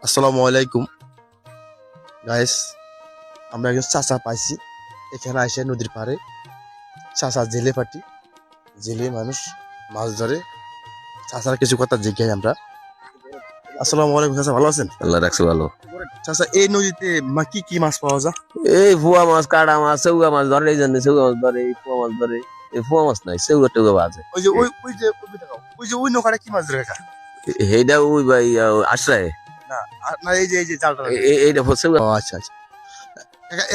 আসসালামু আলাইকুম গাইস, আমরা একজন চাচা পাইছি এখানে আইসে নদীর পাড়ে। চাচা জেলে পাটি, জেলে মানুষ মাছ ধরে। চাচার কিছু কথা জিজ্ঞাসা আমরা। আসসালামু আলাইকুম চাচা, ভালো আছেন? আল্লাহ রাখছে ভালো। চাচা, এই নদীতে কি কি মাছ পাওয়া যায়? এই ফুয়া মাছ, কাটা মাছ, চৌকা মাছ ধরে, এই জন্য চৌকা মাছ ধরে, এই ফুয়া মাছ ধরে। এই ফুয়া মাছ নাই, চৌকা টৌকা বাজে। ওই যে ওই নৌকাটা কি মাছ ধরে রাখা? সেইটা ওই ভাই আশ্রয় না, না, এই যে জালটা। এইটা চৌকা। ও আচ্ছা আচ্ছা।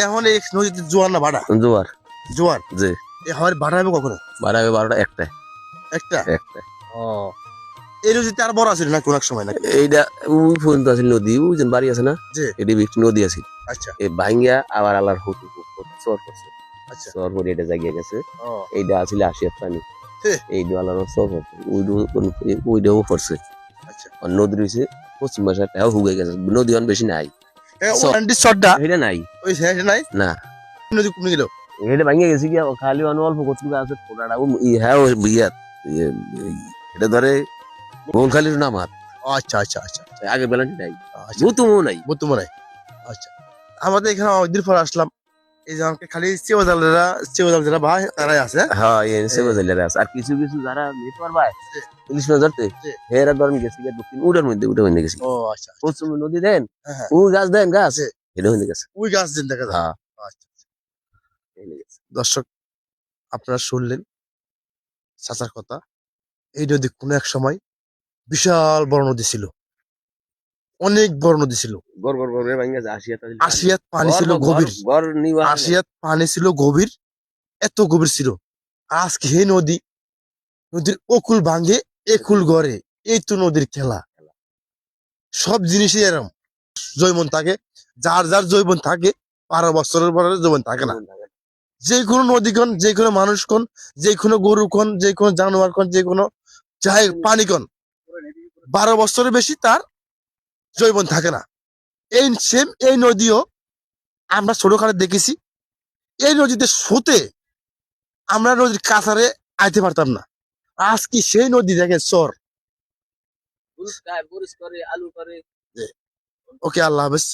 এখন এই নদীতে জোয়ার না ভাড়া? জোয়ার। জোয়ার যে এ হয় ভাড়া হবে কখনো? বাড়াবে 12টা একটা একটা। একটা। ও, এই নদীতে আর বড় আছিল না কোন এক সময়? না, এইটা ওই পর্যন্ত আছে নদী, ওই যে বাড়ি আছে না, যে এটি একটু নদী আছে। আচ্ছা এই ভাঙ্গিয়া আবার আল্লাহর হুকুম চর করছে। আচ্ছা। চর করে এটা জাগিয়ে গেছে। ও এইটা আসলে আসিয়া প্রাণী, হে, এইটা আল্লাহর চর করছে, ওইটাও পড়ছে। আচ্ছা। আর নদী রয়েছে পশ্চিম পাশে হুগে গেছে, নদী অন বেশি নাই। শটটা এটা নাই ওই সাইডে নাই, না, নদী কমে গেল। এটা ভাঙিয়ে গেছে কি খালি অল্প কচু গাছ আছে ফোটাটা হ্যাঁ ইয়া এটা ধরে বোন খালি নামাত আচ্ছা আচ্ছা আচ্ছা আগে বেলাটি নাই, আচ্ছা, বুতুমও নাই। বুঝতে মনে হয়। আচ্ছা, আমাদের এখানে অনেকদিন পর আসলাম। এই যে আমাকে খালি চেওজাল যারা ভাই তারাই আছে। হ্যাঁ এনসে বাজাইলে আছে, আর কিছু কিছু যারা নিতে পারবা জি। ইলিশ মাছ ধরতে, জি। হেরা ধরেন গেছে গিয়ে দক্ষিণ উড়ার মধ্যে উঠে হয়ে গেছে। ও আচ্ছা আচ্ছা। পশ্চিম নদী দেন, হ্যাঁ হ্যাঁ। ও গাছ দেন গাছ, জি। এটা হয়ে গেছে। ওই গাছ দিন দেখা যায়। হ্যাঁ আচ্ছা আচ্ছা। দর্শক, আপনারা শুনলেন চাচার কথা। এই নদী কোনো এক সময় বিশাল বড় নদী ছিল, অনেক বড় নদী ছিল। গড় গড় গড় ভাঙে গেছে, আশিয়াত পানি ছিল গভীর, গড় নিবা আশিয়াত পানি ছিল গভীর, এত গভীর ছিল। আজকে এই নদীর অকুল ভাঙ্গে একুল গড়ে, এই তো নদীর খেলা। সব জিনিসই এরম জৈবন থাকে, যার যার জৈবন থাকে, 12 বছরের পরে জৈবন থাকে না। যে কোনো নদী কোন, যে কোনো মানুষ কোন, যে কোনো গরু কোন, যে কোনো জানোয়ার কোন, যে কোনো চাই পানি কোন, 12 বছরের বেশি তার জৈবন থাকে না। এই সেম এই নদীও আমরা ছোটখাটো দেখেছি। এই নদীতে স্রোতে আমরা নদীর কাছারে আইতে পারতাম না। আজকে সেই নদী দেখে চর। করে আলু করে। ওকে, আল্লাহ হাফেজ।